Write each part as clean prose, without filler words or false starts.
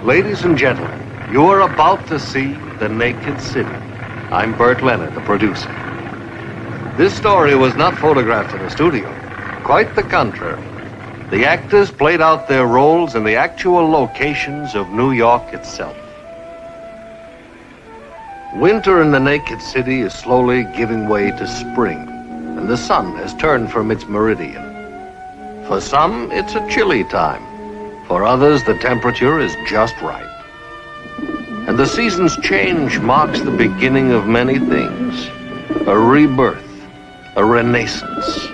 Ladies and gentlemen, you are about to see The Naked City. I'm Burt Leonard, the producer. This story was not photographed in a studio. Quite the contrary. The actors played out their roles in the actual locations of New York itself. Winter in the Naked City is slowly giving way to spring, and the sun has turned from its meridian. For some, it's a chilly time. For others, the temperature is just right. And the season's change marks the beginning of many things. A rebirth, a renaissance.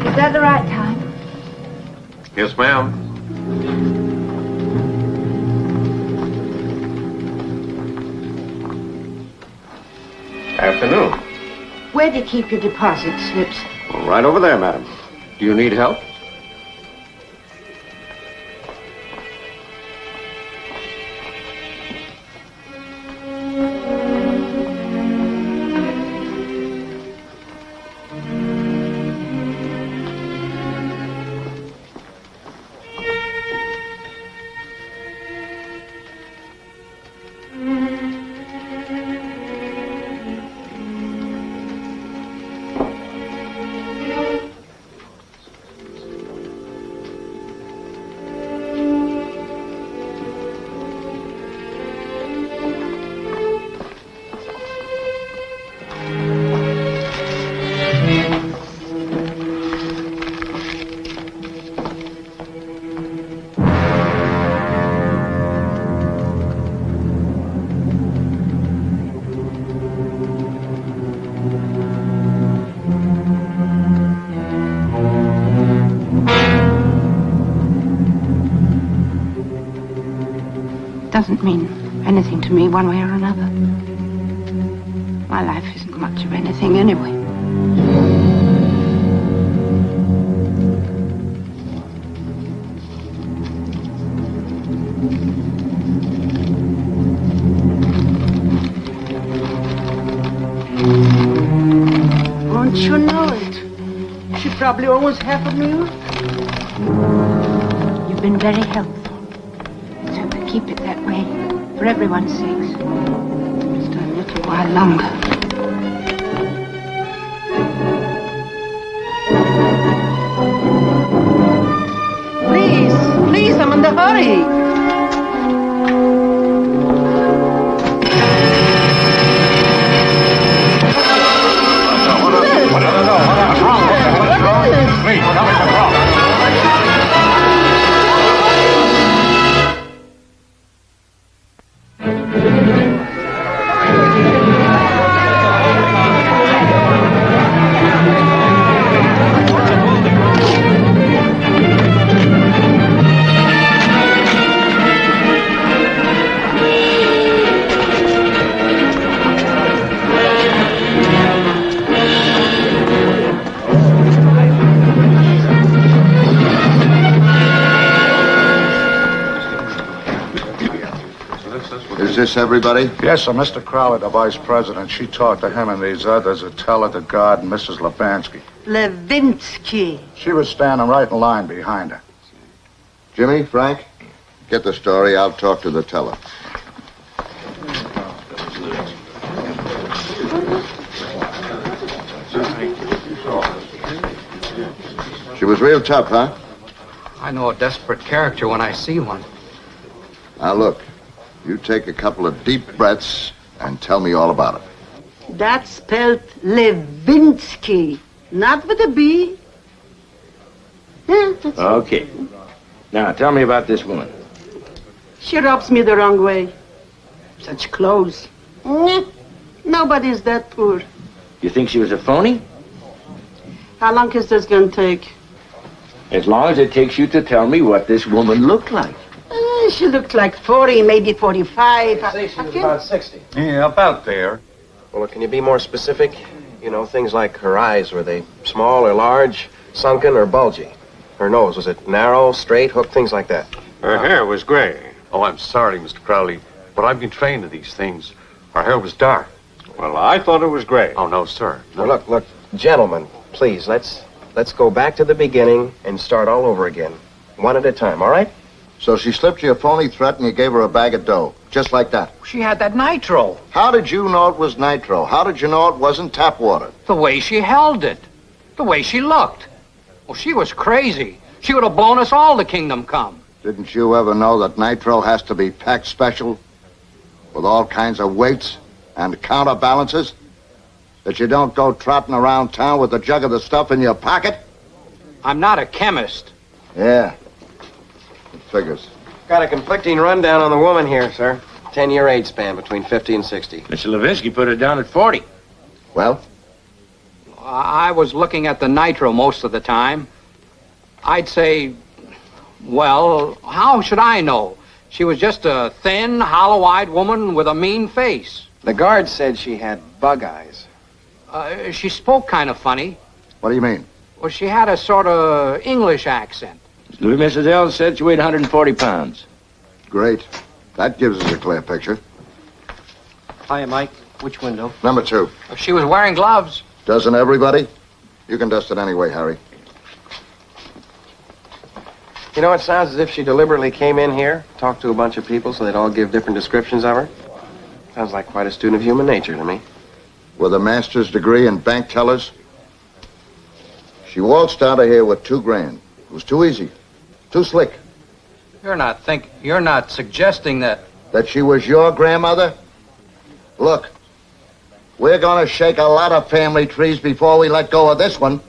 Is that the right time? Yes, ma'am. Afternoon. Where do you keep your deposit slips? Well, right over there, madam. Do you need help? Doesn't mean anything to me one way or another. My life isn't much of anything anyway. Won't you know it? She probably almost half a meal. You've been very helpful. Keep it that way, for everyone's sakes. Just a little while longer. Please, I'm in a hurry. Is this everybody? Yes, sir. Mr. Crowley, the vice president. She talked to him and these others, the teller, the guard, and Mrs. Levinsky. Levinsky. She was standing right in line behind her. Jimmy, Frank, get the story. I'll talk to the teller. She was real tough, huh? I know a desperate character when I see one. Now, look. You take a couple of deep breaths and tell me all about it. That's spelled Levinsky, not with a B. Yeah, that's Okay. Now, tell me about this woman. She rubs me the wrong way. Such clothes. Nobody's that poor. You think she was a phony? How long is this going to take? As long as it takes you to tell me what this woman looked like. She looked like 40, maybe 45. I'd say she was about 60. Yeah, about there. Well, can you be more specific? You know, things like her eyes, were they small or large, sunken or bulgy? Her nose, was it narrow, straight, hooked, things like that? Her hair was gray. Oh, I'm sorry, Mr. Crowley, but I've been trained to these things. Her hair was dark. Well, I thought it was gray. Oh, no, sir. No. Well, look, gentlemen, please, let's go back to the beginning and start all over again. One at a time, all right? So she slipped you a phony threat and you gave her a bag of dough. Just like that. She had that nitro. How did you know it was nitro? How did you know it wasn't tap water? The way she held it. The way she looked. Well, she was crazy. She would have blown us all to Kingdom Come. Didn't you ever know that nitro has to be packed special? With all kinds of weights and counterbalances? That you don't go trotting around town with a jug of the stuff in your pocket? I'm not a chemist. Yeah. It figures. Got a conflicting rundown on the woman here, sir. 10-year age span between 50 and 60. Mr. Levinsky put her down at 40. Well? I was looking at the nitro most of the time. I'd say, well, how should I know? She was just a thin, hollow-eyed woman with a mean face. The guard said she had bug eyes. She spoke kind of funny. What do you mean? Well, she had a sort of English accent. Mrs. L said she weighed 140 pounds. Great. That gives us a clear picture. Hiya, Mike. Which window? Number 2. She was wearing gloves. Doesn't everybody? You can dust it anyway, Harry. You know, it sounds as if she deliberately came in here, talked to a bunch of people so they'd all give different descriptions of her. Sounds like quite a student of human nature to me. With a master's degree in bank tellers. She waltzed out of here with $2,000. It was too easy. Too slick. You're not suggesting that... That she was your grandmother? Look, we're gonna shake a lot of family trees before we let go of this one.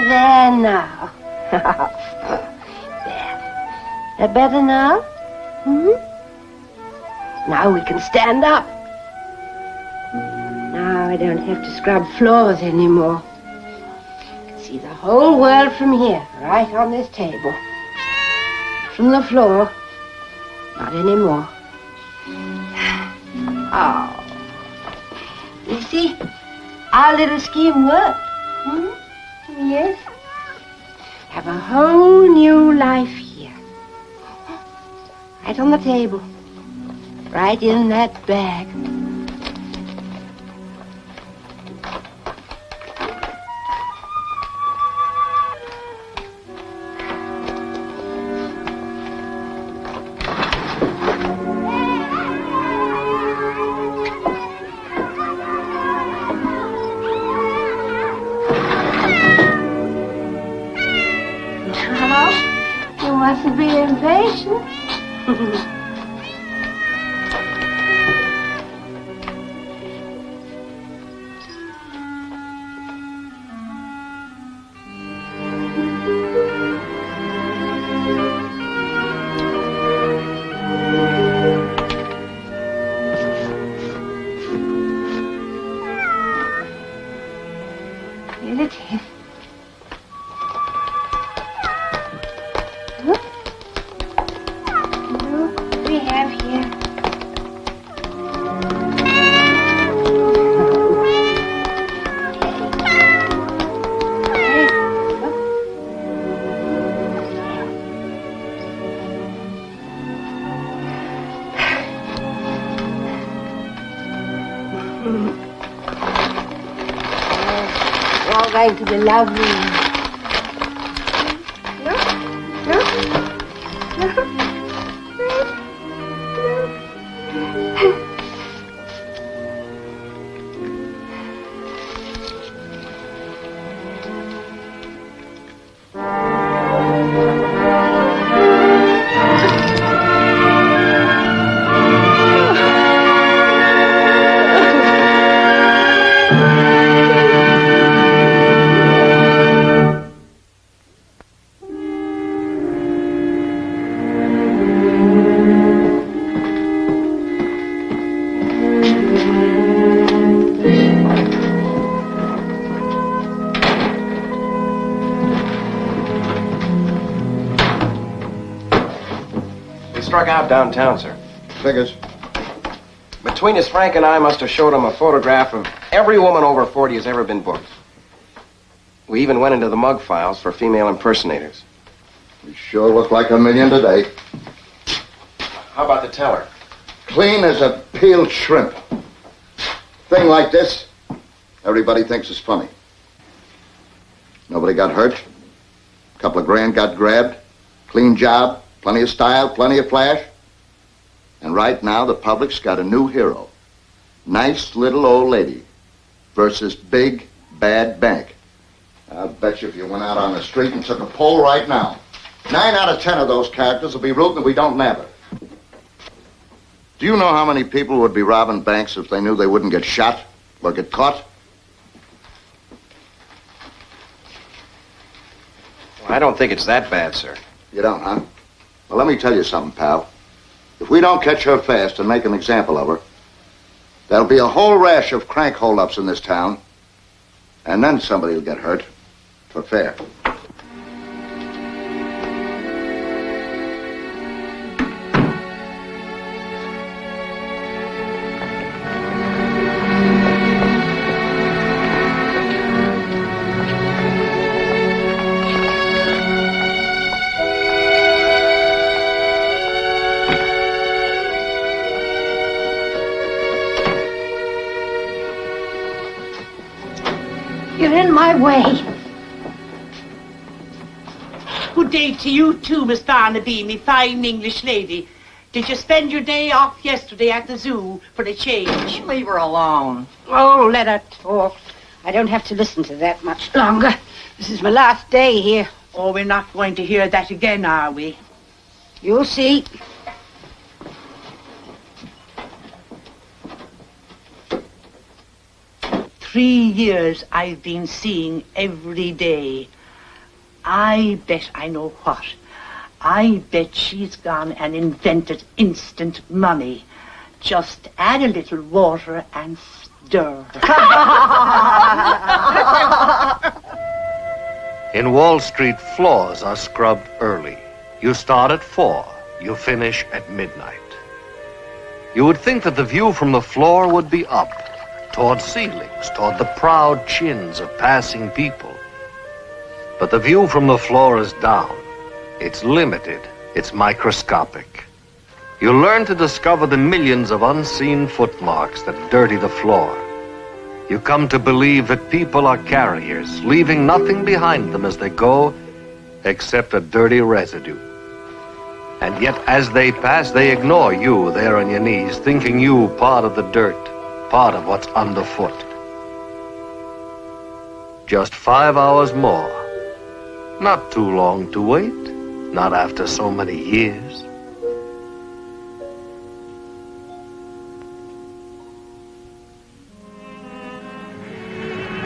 There now. There. Better now? Now we can stand up. Now I don't have to scrub floors anymore. I can see the whole world from here, right on this table. From the floor, not anymore. Oh. You see, our little scheme worked. Yes. Have a whole new life here. Right on the table. Right in that bag. You mustn't be impatient. trying to be lovely. No? Struck out downtown, sir. Figures. Between us, Frank and I must have showed him a photograph of every woman over 40 who's ever been booked. We even went into the mug files for female impersonators. We sure look like a million today. How about the teller? Clean as a peeled shrimp. Thing like this, everybody thinks is funny. Nobody got hurt. A couple of grand got grabbed. Clean job. Plenty of style, plenty of flash. And right now, the public's got a new hero. Nice little old lady versus big, bad bank. I'll bet you if you went out on the street and took a poll right now, 9 out of 10 of those characters will be rooting that we don't nab her. Do you know how many people would be robbing banks if they knew they wouldn't get shot or get caught? Well, I don't think it's that bad, sir. You don't, huh? Well, let me tell you something, pal. If we don't catch her fast and make an example of her, there'll be a whole rash of crank holdups in this town, and then somebody will get hurt for fair. You're in my way. Good day to you too, Miss Barnaby, me fine English lady. Did you spend your day off yesterday at the zoo for a change? Leave her alone. Oh, let her talk. I don't have to listen to that much longer. This is my last day here. Oh, we're not going to hear that again, are we? You'll see. $3 I've been seeing every day. I bet I know what. I bet she's gone and invented instant money. Just add a little water and stir. In Wall Street, floors are scrubbed early. You start at 4, you finish at midnight. You would think that the view from the floor would be up, toward ceilings, toward the proud chins of passing people. But the view from the floor is down. It's limited. It's microscopic. You learn to discover the millions of unseen footmarks that dirty the floor. You come to believe that people are carriers, leaving nothing behind them as they go except a dirty residue. And yet, as they pass, they ignore you there on your knees, thinking you part of the dirt, part of what's underfoot. Just 5 hours more. Not too long to wait, not after so many years.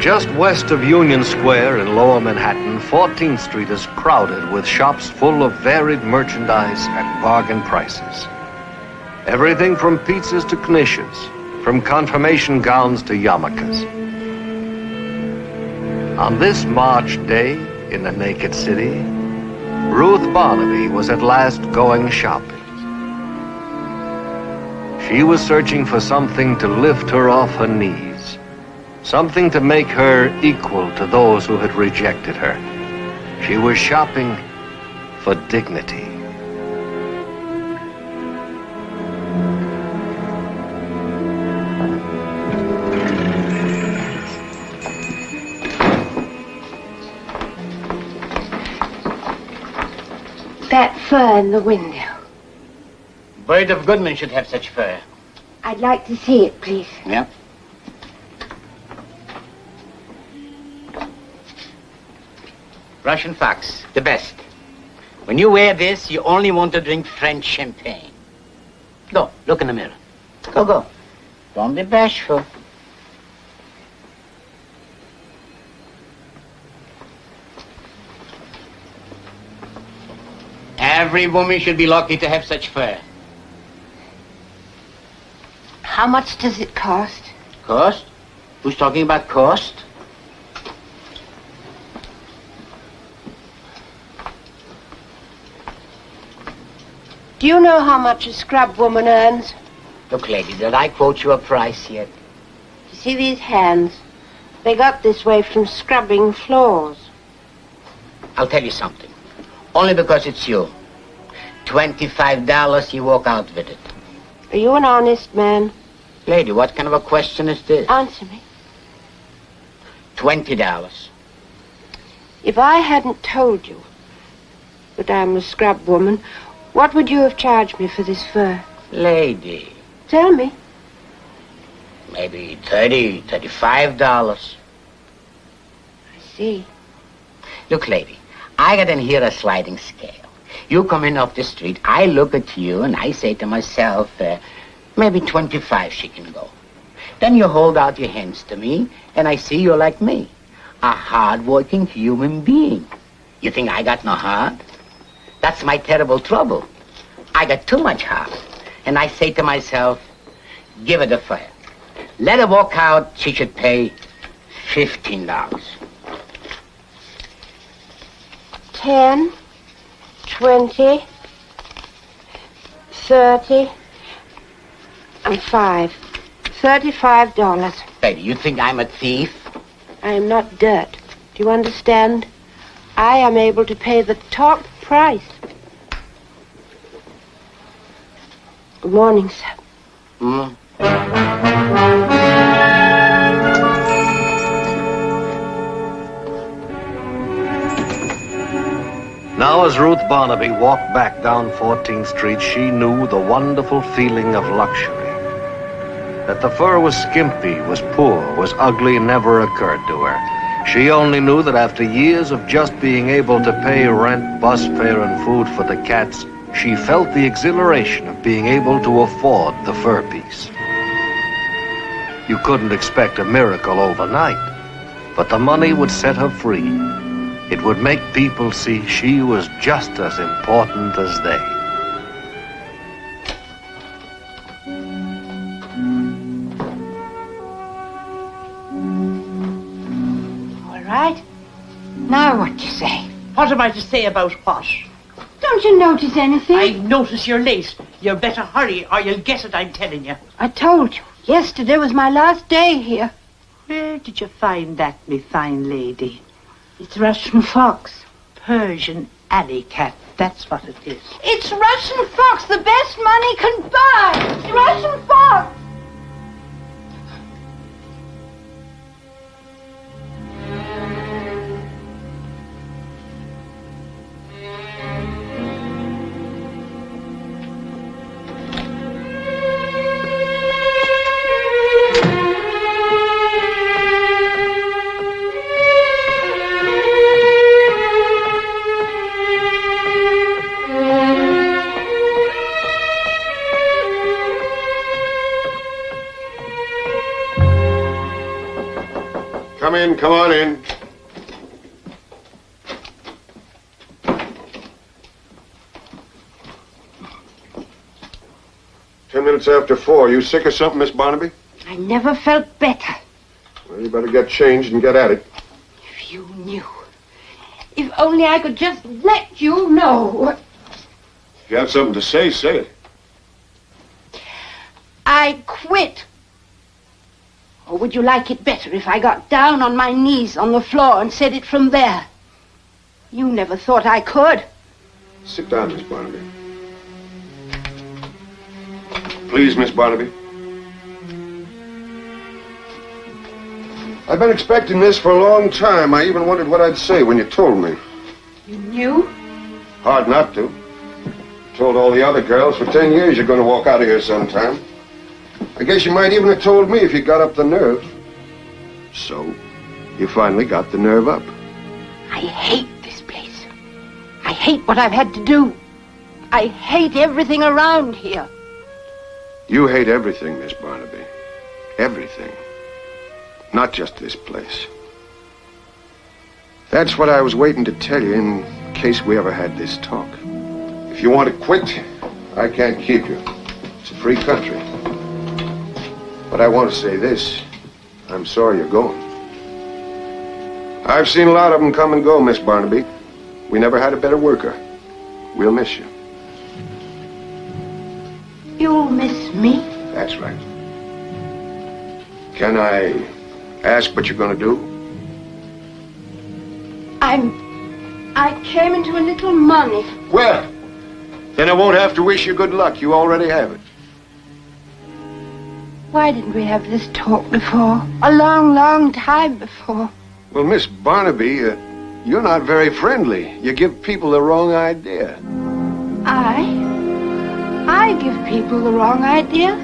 Just west of Union Square in Lower Manhattan, 14th Street is crowded with shops full of varied merchandise at bargain prices. Everything from pizzas to knishes, from confirmation gowns to yarmulkes. On this March day in the naked city, Ruth Barnaby was at last going shopping. She was searching for something to lift her off her knees, something to make her equal to those who had rejected her. She was shopping for dignity. that fur in the window? Bird of Goodman should have such fur. I'd like to see it, please. Yeah. Russian fox, the best. When you wear this, you only want to drink French champagne. Go, look in the mirror. Go. Don't be bashful. Every woman should be lucky to have such fur. How much does it cost? Cost? Who's talking about cost? Do you know how much a scrub woman earns? Look, lady, did I quote you a price yet? You see these hands? They got this way from scrubbing floors. I'll tell you something. Only because it's you. $25, you walk out with it. Are you an honest man? Lady, what kind of a question is this? Answer me. $20. If I hadn't told you that I'm a scrub woman, what would you have charged me for this fur? Lady, Tell me. maybe $30, $35. I see. Look, lady, I got in here a sliding scale. You come in off the street, I look at you, and I say to myself, maybe 25 she can go. Then you hold out your hands to me, and I see you're like me, a hard-working human being. You think I got no heart? That's my terrible trouble. I got too much heart. And I say to myself, give her the fire. Let her walk out, she should pay $15. 10, 20, 30, and 5. $35. Lady, you think I'm a thief? I am not dirt. Do you understand? I am able to pay the top price. Good morning, sir. Now, as Ruth Barnaby walked back down 14th Street, she knew the wonderful feeling of luxury. That the fur was skimpy, was poor, was ugly, never occurred to her. She only knew that after years of just being able to pay rent, bus fare, and food for the cats, she felt the exhilaration of being able to afford the fur piece. You couldn't expect a miracle overnight, but the money would set her free. It would make people see she was just as important as they. All right. Now what do you say? What am I to say about what? Don't you notice anything? I notice you're late. You better hurry or you'll get it, I'm telling you. I told you. Yesterday was my last day here. Where did you find that, me fine lady? It's Russian fox. Persian alley cat, that's what it is. It's Russian fox, the best money can buy. It's Russian fox. Come on in. Ten minutes after 4. You sick or something, Miss Barnaby? I never felt better. Well, you better get changed and get at it. If you knew. If only I could just let you know. If you have something to say, say it. I quit. Or would you like it better if I got down on my knees on the floor and said it from there? You never thought I could. Sit down, Miss Barnaby. Please, Miss Barnaby. I've been expecting this for a long time. I even wondered what I'd say when you told me. You knew? Hard not to. Told all the other girls for 10 years you're going to walk out of here sometime. I guess you might even have told me if you got up the nerve. So, you finally got the nerve up. I hate this place. I hate what I've had to do. I hate everything around here. You hate everything, Miss Barnaby. Everything. Not just this place. That's what I was waiting to tell you in case we ever had this talk. If you want to quit, I can't keep you. It's a free country. But I want to say this. I'm sorry you're going. I've seen a lot of them come and go, Miss Barnaby. We never had a better worker. We'll miss you. You'll miss me? That's right. Can I ask what you're going to do? I came into a little money. Well, then I won't have to wish you good luck. You already have it. Why didn't we have this talk before? A long, long time before. Well, Miss Barnaby, you're not very friendly. You give people the wrong idea. I give people the wrong idea?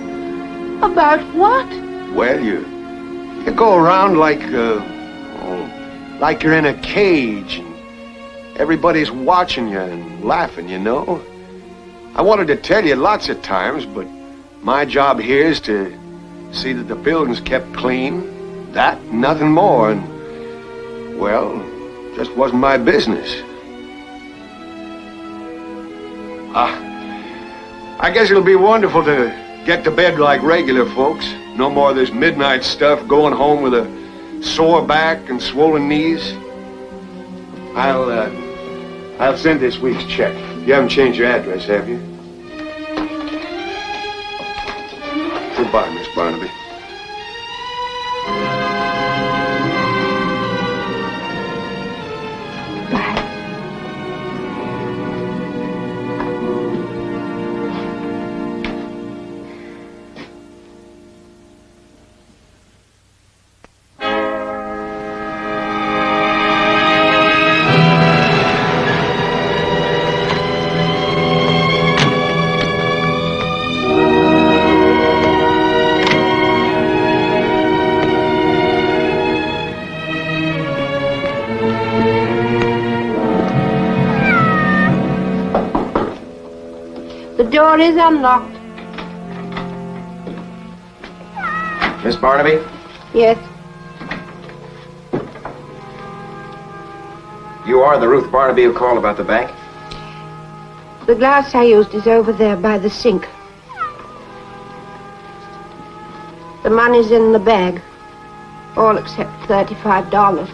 About what? Well, you go around like you're in a cage and everybody's watching you and laughing, you know. I wanted to tell you lots of times, but my job here is to see that the building's kept clean. That, nothing more, and, well, just wasn't my business. I guess it'll be wonderful to get to bed like regular folks. No more of this midnight stuff, going home with a sore back and swollen knees. I'll send this week's check. You haven't changed your address, have you? Goodbye, Miss Barnaby. The door is unlocked. Miss Barnaby? Yes. You are the Ruth Barnaby who called about the bank? The glass I used is over there by the sink. The money's in the bag. All except $35.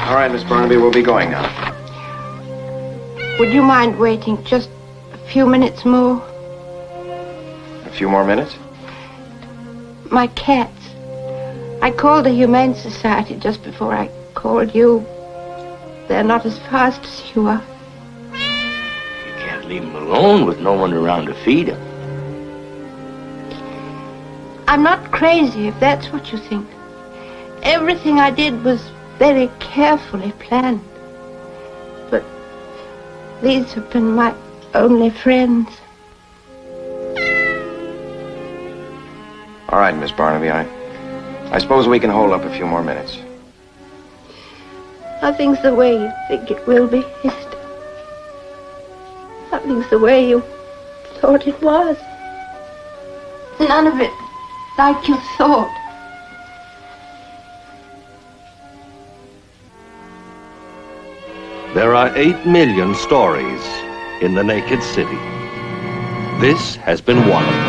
All right, Miss Barnaby, we'll be going now. Would you mind waiting just a few minutes more? A few more minutes? My cats. I called the Humane Society just before I called you. They're not as fast as you are. You can't leave them alone with no one around to feed them. I'm not crazy, if that's what you think. Everything I did was very carefully planned. But these have been my only friends. All right, Miss Barnaby, I suppose we can hold up a few more minutes. Nothing's the way you think it will be, Esther. Nothing's the way you thought it was. None of it like you thought. There are 8 million stories in the naked city. This has been one of them.